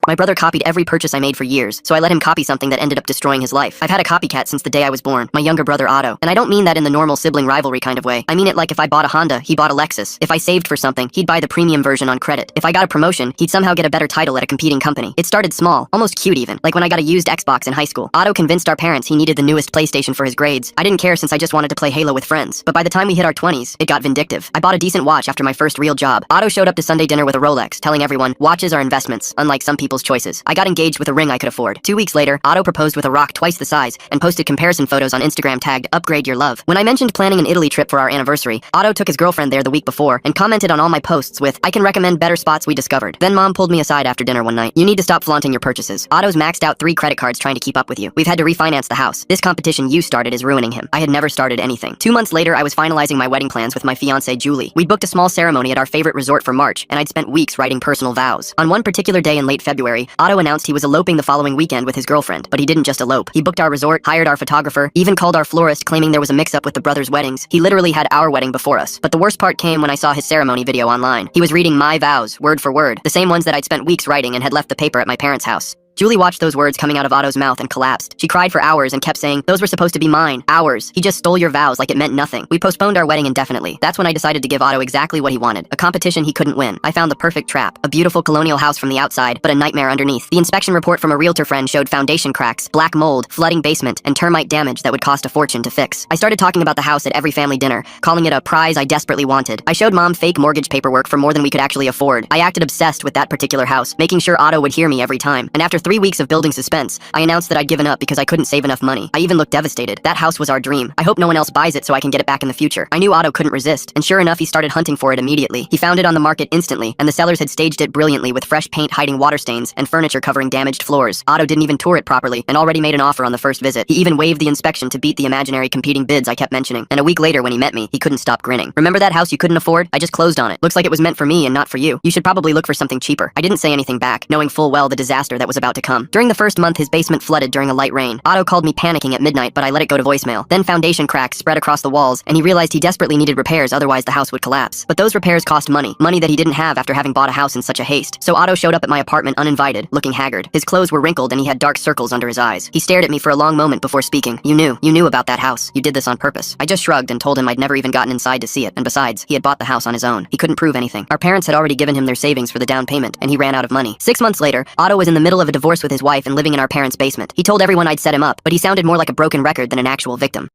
My brother copied every purchase I made for years, so I let him copy something that ended up destroying his life. I've had a copycat since the day I was born, my younger brother Otto. And I don't mean that in the normal sibling rivalry kind of way. I mean it like if I bought a Honda, he bought a Lexus. If I saved for something, he'd buy the premium version on credit. If I got a promotion, he'd somehow get a better title at a competing company. It started small, almost cute even, like when I got a used Xbox in high school. Otto convinced our parents he needed the newest PlayStation for his grades. I didn't care since I just wanted to play Halo with friends. But by the time we hit our 20s, it got vindictive. I bought a decent watch after my first real job. Otto showed up to Sunday dinner with a Rolex, telling everyone, watches are investments, unlike some people's choices. I got engaged with a ring I could afford. 2 weeks later, Otto proposed with a rock twice the size and posted comparison photos on Instagram tagged upgrade your love. When I mentioned planning an Italy trip for our anniversary, Otto took his girlfriend there the week before and commented on all my posts with, I can recommend better spots we discovered. Then mom pulled me aside after dinner one night. You need to stop flaunting your purchases. Otto's maxed out 3 credit cards trying to keep up with you. We've had to refinance the house. This competition you started is ruining him. I had never started anything. 2 months later, I was finalizing my wedding plans with my fiancée Julie. We'd booked a small ceremony at our favorite resort for March, and I'd spent weeks writing personal vows. On one particular day in late February, Otto announced he was eloping the following weekend with his girlfriend. But he didn't just elope. He booked our resort, hired our photographer, even called our florist claiming there was a mix-up with the brothers' weddings. He literally had our wedding before us. But the worst part came when I saw his ceremony video online. He was reading my vows, word for word, the same ones that I'd spent weeks writing and had left the paper at my parents' house. Julie watched those words coming out of Otto's mouth and collapsed. She cried for hours and kept saying, those were supposed to be mine. Ours. He just stole your vows like it meant nothing. We postponed our wedding indefinitely. That's when I decided to give Otto exactly what he wanted. A competition he couldn't win. I found the perfect trap. A beautiful colonial house from the outside, but a nightmare underneath. The inspection report from a realtor friend showed foundation cracks, black mold, flooding basement, and termite damage that would cost a fortune to fix. I started talking about the house at every family dinner, calling it a prize I desperately wanted. I showed mom fake mortgage paperwork for more than we could actually afford. I acted obsessed with that particular house, making sure Otto would hear me every time. And after 3 weeks of building suspense, I announced that I'd given up because I couldn't save enough money. I even looked devastated. That house was our dream. I hope no one else buys it so I can get it back in the future. I knew Otto couldn't resist, and sure enough, he started hunting for it immediately. He found it on the market instantly, and the sellers had staged it brilliantly with fresh paint hiding water stains and furniture covering damaged floors. Otto didn't even tour it properly and already made an offer on the first visit. He even waived the inspection to beat the imaginary competing bids I kept mentioning. And a week later when he met me, he couldn't stop grinning. Remember that house you couldn't afford? I just closed on it. Looks like it was meant for me and not for you. You should probably look for something cheaper. I didn't say anything back, knowing full well the disaster that was about to come. During the first month, his basement flooded during a light rain. Otto called me panicking at midnight, but I let it go to voicemail. Then foundation cracks spread across the walls, and he realized he desperately needed repairs, otherwise the house would collapse. But those repairs cost money that he didn't have after having bought a house in such a haste. So Otto showed up at my apartment uninvited, looking haggard. His clothes were wrinkled and he had dark circles under his eyes. He stared at me for a long moment before speaking. You knew about that house. You did this on purpose. I just shrugged and told him I'd never even gotten inside to see it, and besides, he had bought the house on his own. He couldn't prove anything. Our parents had already given him their savings for the down payment, and he ran out of money. 6 months later, Otto was in the middle of a divorce with his wife and living in our parents' basement. He told everyone I'd set him up, but he sounded more like a broken record than an actual victim.